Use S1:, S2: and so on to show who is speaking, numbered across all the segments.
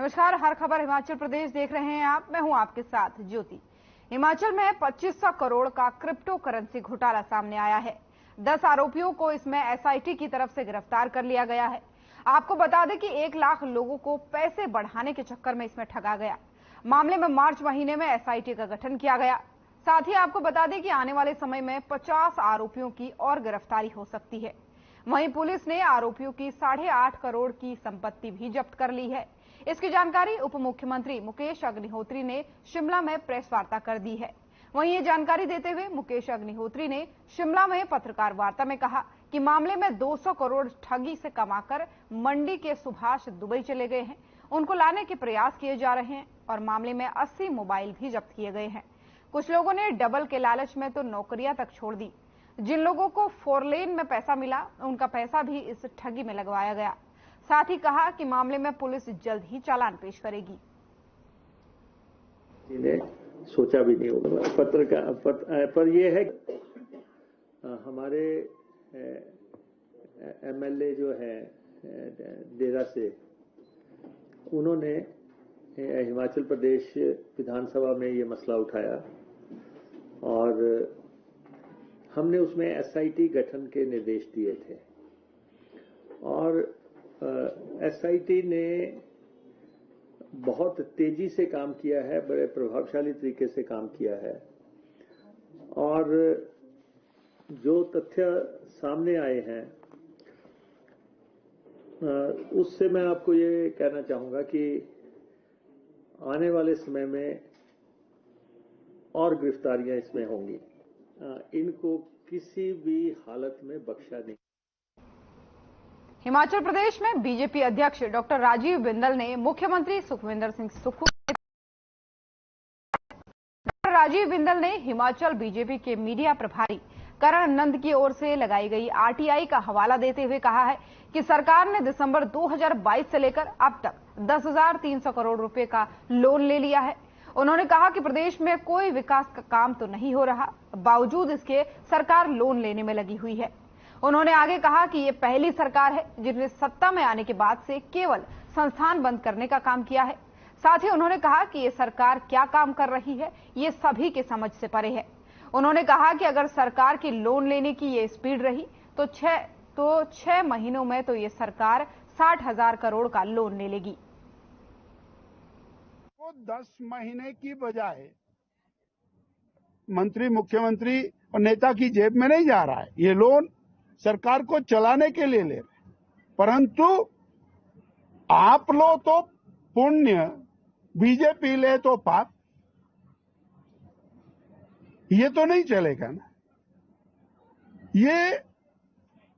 S1: नमस्कार, हर खबर हिमाचल प्रदेश देख रहे हैं आप। मैं हूं आपके साथ ज्योति। हिमाचल में 2500 करोड़ का क्रिप्टो करेंसी घोटाला सामने आया है। 10 आरोपियों को इसमें एसआईटी की तरफ से गिरफ्तार कर लिया गया है। आपको बता दें कि 1 लाख लोगों को पैसे बढ़ाने के चक्कर में इसमें ठगा गया। मामले में मार्च महीने में एसआईटी का गठन किया गया। साथ ही आपको बता दें कि आने वाले समय में 50 आरोपियों की और गिरफ्तारी हो सकती है। वहीं पुलिस ने आरोपियों की 8.5 करोड़ की संपत्ति भी जब्त कर ली है। इसकी जानकारी उप मुख्यमंत्री मुकेश अग्निहोत्री ने शिमला में प्रेस वार्ता कर दी है। वहीं ये जानकारी देते हुए मुकेश अग्निहोत्री ने शिमला में पत्रकार वार्ता में कहा कि मामले में 200 करोड़ ठगी से कमाकर मंडी के सुभाष दुबई चले गए हैं। उनको लाने के प्रयास किए जा रहे हैं और मामले में 80 मोबाइल भी जब्त किए गए हैं। कुछ लोगों ने डबल के लालच में तो नौकरियां तक छोड़ दी। जिन लोगों को 4 लेन में पैसा मिला, उनका पैसा भी इस ठगी में लगवाया गया। साथ ही कहा कि मामले में पुलिस जल्द ही चालान पेश करेगी।
S2: सोचा भी नहीं होगा पर यह है हमारे एमएलए जो है डेरा से, उन्होंने हिमाचल प्रदेश विधानसभा में ये मसला उठाया और हमने उसमें एसआईटी गठन के निर्देश दिए थे और एसआईटी ने बहुत तेजी से काम किया है, बड़े प्रभावशाली तरीके से काम किया है और जो तथ्य सामने आए हैं उससे मैं आपको ये कहना चाहूंगा कि आने वाले समय में और गिरफ्तारियां इसमें होंगी। इनको किसी भी हालत में बख्शा नहीं।
S1: हिमाचल प्रदेश में बीजेपी अध्यक्ष डॉक्टर राजीव बिंदल ने मुख्यमंत्री सुखविंदर सिंह सुक्खू राजीव बिंदल ने हिमाचल बीजेपी के मीडिया प्रभारी करण नंद की ओर से लगाई गई आरटीआई का हवाला देते हुए कहा है कि सरकार ने दिसंबर 2022 से लेकर अब तक 10,300 करोड़ रुपए का लोन ले लिया है। उन्होंने कहा कि प्रदेश में कोई विकास का काम तो नहीं हो रहा, बावजूद इसके सरकार लोन लेने में लगी हुई है। उन्होंने आगे कहा कि ये पहली सरकार है जिसने सत्ता में आने के बाद से केवल संस्थान बंद करने का काम किया है। साथ ही उन्होंने कहा कि ये सरकार क्या काम कर रही है ये सभी के समझ से परे है। उन्होंने कहा कि अगर सरकार की लोन लेने की ये स्पीड रही तो 6 महीनों में तो ये सरकार 60,000 करोड़ का लोन ले लेगी।
S3: 10 महीने की बजाय मंत्री, मुख्यमंत्री और नेता की जेब में नहीं जा रहा है। ये लोन सरकार को चलाने के लिए ले रहे हैं, परंतु आप लो तो पुण्य, बीजेपी ले तो पाप। ये तो नहीं चलेगा ना। ये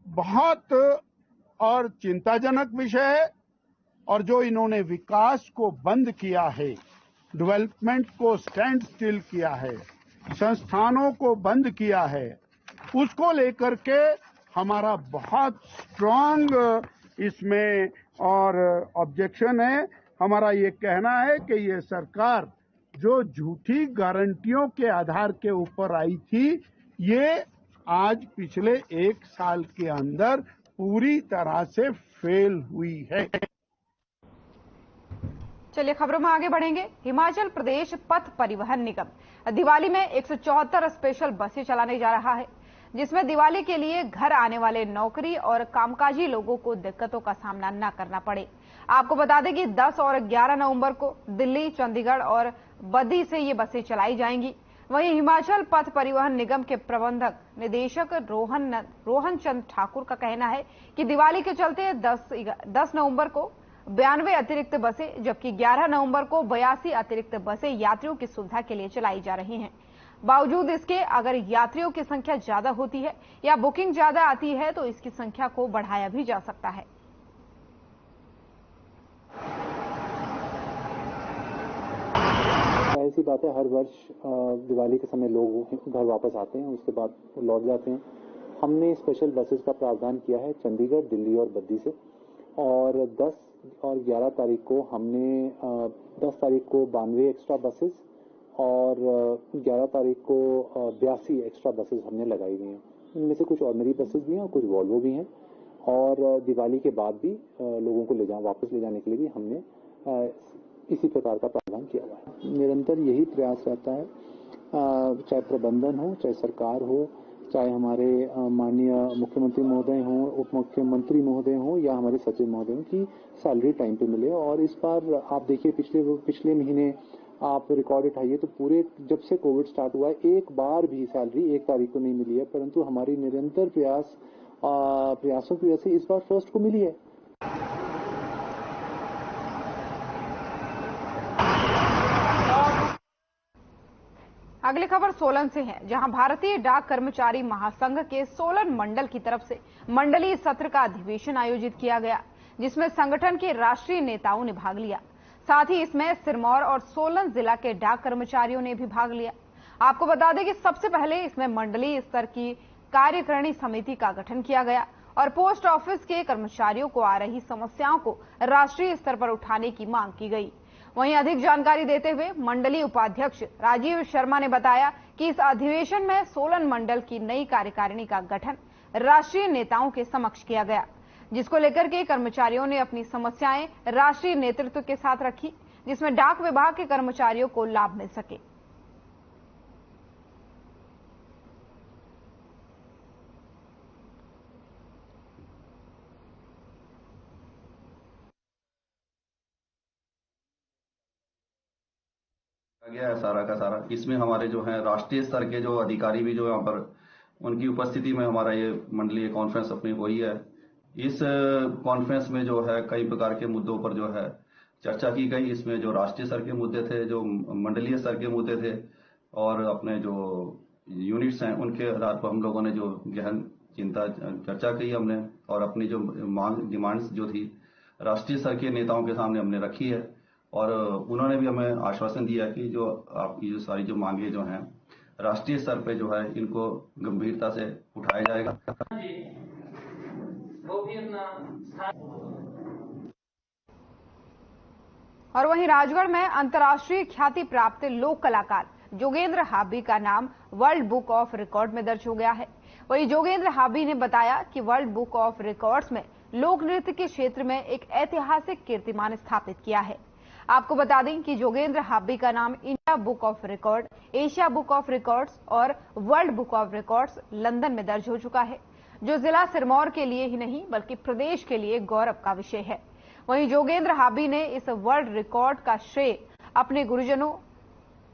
S3: बहुत और चिंताजनक विषय है और जो इन्होंने विकास को बंद किया है, डेवलपमेंट को स्टैंड स्टिल किया है, संस्थानों को बंद किया है, उसको लेकर के हमारा बहुत स्ट्रांग इसमें और ऑब्जेक्शन है। हमारा ये कहना है कि ये सरकार जो झूठी गारंटियों के आधार के ऊपर आई थी, ये आज पिछले 1 साल के अंदर पूरी तरह से फेल हुई है।
S1: चलिए खबरों में आगे बढ़ेंगे। हिमाचल प्रदेश पथ परिवहन निगम दिवाली में 174 स्पेशल बसें चलाने जा रहा है, जिसमें दिवाली के लिए घर आने वाले नौकरी और कामकाजी लोगों को दिक्कतों का सामना न करना पड़े। आपको बता दें कि 10 और 11 नवंबर को दिल्ली, चंडीगढ़ और बद्दी से ये बसें चलाई जाएंगी। वहीं हिमाचल पथ परिवहन निगम के प्रबंधक निदेशक रोहन चंद ठाकुर का कहना है कि दिवाली के चलते 10 नवंबर को 92 अतिरिक्त बसें, जबकि 11 नवंबर को 82 अतिरिक्त बसें यात्रियों की सुविधा के लिए चलाई जा रही हैं। बावजूद इसके अगर यात्रियों की संख्या ज्यादा होती है या बुकिंग ज्यादा आती है तो इसकी संख्या को बढ़ाया भी जा सकता है।
S4: ऐसी बात है, हर वर्ष दिवाली के समय लोग घर वापस आते हैं, उसके बाद लौट जाते हैं। हमने स्पेशल बसेस का प्रावधान किया है चंडीगढ़, दिल्ली और बद्दी से, और 10 और 11 तारीख को हमने 10 तारीख को 92 एक्स्ट्रा बसेस और 11 तारीख को 82 एक्स्ट्रा बसेस हमने लगाई हुई हैं। इनमें से कुछ ऑर्डिनरी बसेस भी हैं और कुछ वॉल्वो भी हैं, और दिवाली के बाद भी लोगों को वापस ले जाने के लिए भी हमने इसी प्रकार का प्रावधान किया हुआ है। निरंतर यही प्रयास रहता है, चाहे प्रबंधन हो, चाहे सरकार हो, चाहे हमारे माननीय मुख्यमंत्री महोदय हों, उप मुख्यमंत्री महोदय हों या हमारे सचिव महोदय हों कि सैलरी टाइम पे मिले। और इस बार आप देखिए पिछले महीने आप रिकॉर्ड उठाइए तो पूरे जब से कोविड स्टार्ट हुआ है एक बार भी सैलरी 1 तारीख को नहीं मिली है, परंतु हमारी निरंतर प्रयासों की वजह से इस बार 1 को मिली है।
S1: अगली खबर सोलन से है, जहां भारतीय डाक कर्मचारी महासंघ के सोलन मंडल की तरफ से मंडलीय सत्र का अधिवेशन आयोजित किया गया, जिसमें संगठन के राष्ट्रीय नेताओं ने भाग लिया। साथ ही इसमें सिरमौर और सोलन जिला के डाक कर्मचारियों ने भी भाग लिया। आपको बता दें कि सबसे पहले इसमें मंडलीय स्तर की कार्यकारिणी समिति का गठन किया गया और पोस्ट ऑफिस के कर्मचारियों को आ रही समस्याओं को राष्ट्रीय स्तर पर उठाने की मांग की गई। वहीं अधिक जानकारी देते हुए मंडलीय उपाध्यक्ष राजीव शर्मा ने बताया कि इस अधिवेशन में सोलन मंडल की नई कार्यकारिणी का गठन राष्ट्रीय नेताओं के समक्ष किया गया, जिसको लेकर के कर्मचारियों ने अपनी समस्याएं राष्ट्रीय नेतृत्व के साथ रखी, जिसमें डाक विभाग के कर्मचारियों को लाभ मिल सके।
S5: गया है सारा का सारा। इसमें हमारे जो है राष्ट्रीय स्तर के जो अधिकारी भी जो यहाँ पर उनकी उपस्थिति में हमारा ये मंडलीय कॉन्फ्रेंस अपनी हुई है। इस कॉन्फ्रेंस में जो है कई प्रकार के मुद्दों पर जो है चर्चा की गई। इसमें जो राष्ट्रीय स्तर के मुद्दे थे, जो मंडलीय स्तर के मुद्दे थे और अपने जो यूनिट्स हैं उनके आधार पर हम लोगों ने जो गहन चिंता चर्चा की हमने और अपनी जो मांग डिमांड्स जो थी राष्ट्रीय स्तर के नेताओं के सामने हमने रखी है और उन्होंने भी हमें आश्वासन दिया कि जो आपकी जो सारी जो मांगे जो हैं राष्ट्रीय स्तर पे जो है इनको गंभीरता से उठाया जाएगा।
S1: और वहीं राजगढ़ में अंतर्राष्ट्रीय ख्याति प्राप्त लोक कलाकार जोगेंद्र हाबी का नाम वर्ल्ड बुक ऑफ रिकॉर्ड में दर्ज हो गया है। वहीं जोगेंद्र हाबी ने बताया कि वर्ल्ड बुक ऑफ रिकॉर्ड्स में लोक नृत्य के क्षेत्र में एक ऐतिहासिक कीर्तिमान स्थापित किया है। आपको बता दें कि जोगेंद्र हाबी का नाम India book of record, Asia book of records और world book of records London में दर्ज हो चुका है, जो जिला सिरमौर के लिए ही नहीं बल्कि प्रदेश के लिए गौरव का विषय है। वहीं जोगेंद्र हाबी ने इस वर्ल्ड रिकॉर्ड का श्रेय अपने गुरुजनों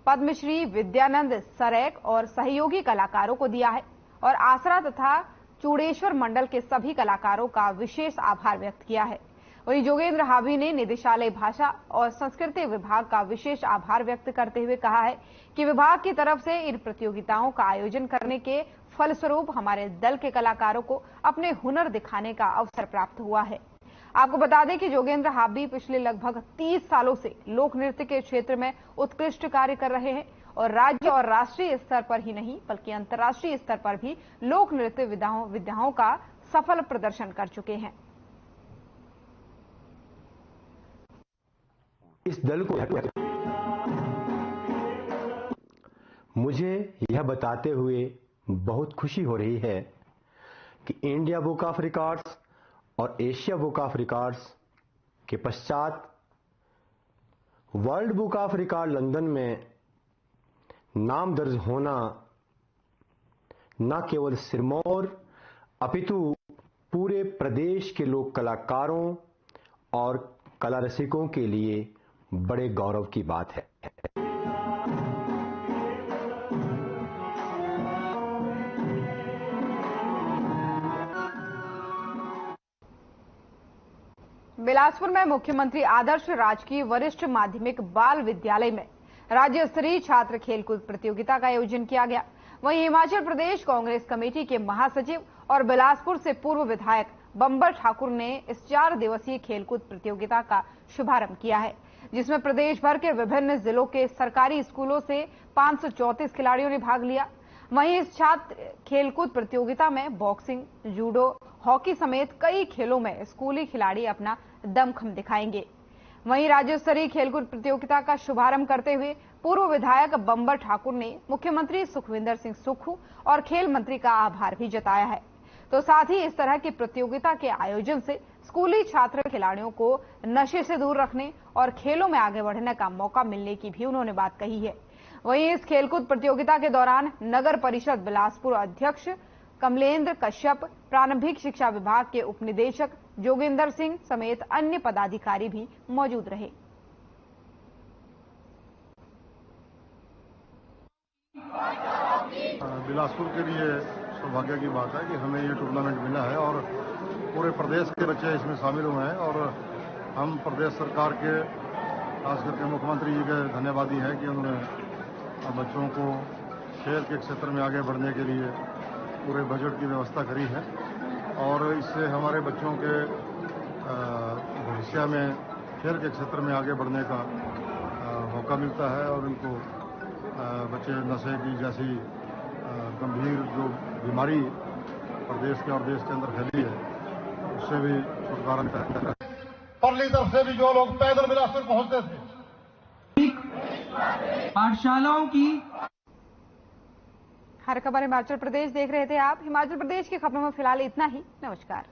S1: पद्मश्री विद्यानंद सरेक और सहयोगी कलाकारों को दिया है और आसरा तथा चूड़ेश्वर मंडल के सभी कलाकारों का विशेष आभार व्यक्त किया है। वहीं जोगेंद्र हाबी ने निदेशालय भाषा और संस्कृति विभाग का विशेष आभार व्यक्त करते हुए कहा है कि विभाग की तरफ से इन प्रतियोगिताओं का आयोजन करने के फलस्वरूप हमारे दल के कलाकारों को अपने हुनर दिखाने का अवसर प्राप्त हुआ है। आपको बता दें कि जोगेंद्र हाबी पिछले लगभग 30 सालों से लोक नृत्य के क्षेत्र में उत्कृष्ट कार्य कर रहे हैं और राज्य और राष्ट्रीय स्तर पर ही नहीं बल्कि अंतर्राष्ट्रीय स्तर पर भी लोक नृत्य विधाओं का सफल प्रदर्शन कर चुके हैं।
S6: इस दल को मुझे यह बताते हुए बहुत खुशी हो रही है कि इंडिया बुक ऑफ रिकॉर्ड्स और एशिया बुक ऑफ रिकॉर्ड्स के पश्चात world book of record London में नाम दर्ज होना न केवल सिरमौर अपितु पूरे प्रदेश के लोक कलाकारों और कला रसिकों के लिए बड़े गौरव की बात है।
S1: बिलासपुर में मुख्यमंत्री आदर्श राजकीय वरिष्ठ माध्यमिक बाल विद्यालय में राज्य स्तरीय छात्र खेलकूद प्रतियोगिता का आयोजन किया गया। वहीं हिमाचल प्रदेश कांग्रेस कमेटी के महासचिव और बिलासपुर से पूर्व विधायक बंबर ठाकुर ने इस 4 दिवसीय खेलकूद प्रतियोगिता का शुभारंभ किया है, जिसमें प्रदेश भर के विभिन्न जिलों के सरकारी स्कूलों से 534 खिलाड़ियों ने भाग लिया। वहीं इस छात्र खेलकूद प्रतियोगिता में बॉक्सिंग, जूडो, हॉकी समेत कई खेलों में स्कूली खिलाड़ी अपना दमखम दिखाएंगे। वहीं राज्य स्तरीय खेलकूद प्रतियोगिता का शुभारंभ करते हुए पूर्व विधायक बंबर ठाकुर ने मुख्यमंत्री सुखविंदर सिंह सुक्खू और खेल मंत्री का आभार भी जताया है। तो साथ ही इस तरह की प्रतियोगिता के आयोजन से स्कूली छात्र खिलाड़ियों को नशे से दूर रखने और खेलों में आगे बढ़ने का मौका मिलने की भी उन्होंने बात कही है। वहीं इस खेलकूद प्रतियोगिता के दौरान नगर परिषद बिलासपुर अध्यक्ष कमलेंद्र कश्यप, प्रारंभिक शिक्षा विभाग के उपनिदेशक जोगिंदर सिंह समेत अन्य पदाधिकारी भी मौजूद रहे।
S7: बिलासपुर के लिए सौभाग्य की बात है कि हमें ये टूर्नामेंट मिला है और पूरे प्रदेश के बच्चे इसमें शामिल हुए हैं और हम प्रदेश सरकार के खास करके मुख्यमंत्री जी के धन्यवादी हैं कि उन्होंने बच्चों को खेल के क्षेत्र में आगे बढ़ने के लिए पूरे बजट की व्यवस्था करी है और इससे हमारे बच्चों के भविष्य में खेल के क्षेत्र में आगे बढ़ने का मौका मिलता है और उनको बच्चे नशे की जैसी गंभीर जो बीमारी प्रदेश के और देश के अंदर फैली है उससे भी छुटकारा मिलता है।
S8: परली तरफ से भी जो लोग पैदल बिलासपुर पहुंचते थे पाठशालाओं की
S1: हर खबर हिमाचल प्रदेश देख रहे थे आप। हिमाचल प्रदेश की खबरों में फिलहाल इतना ही। नमस्कार।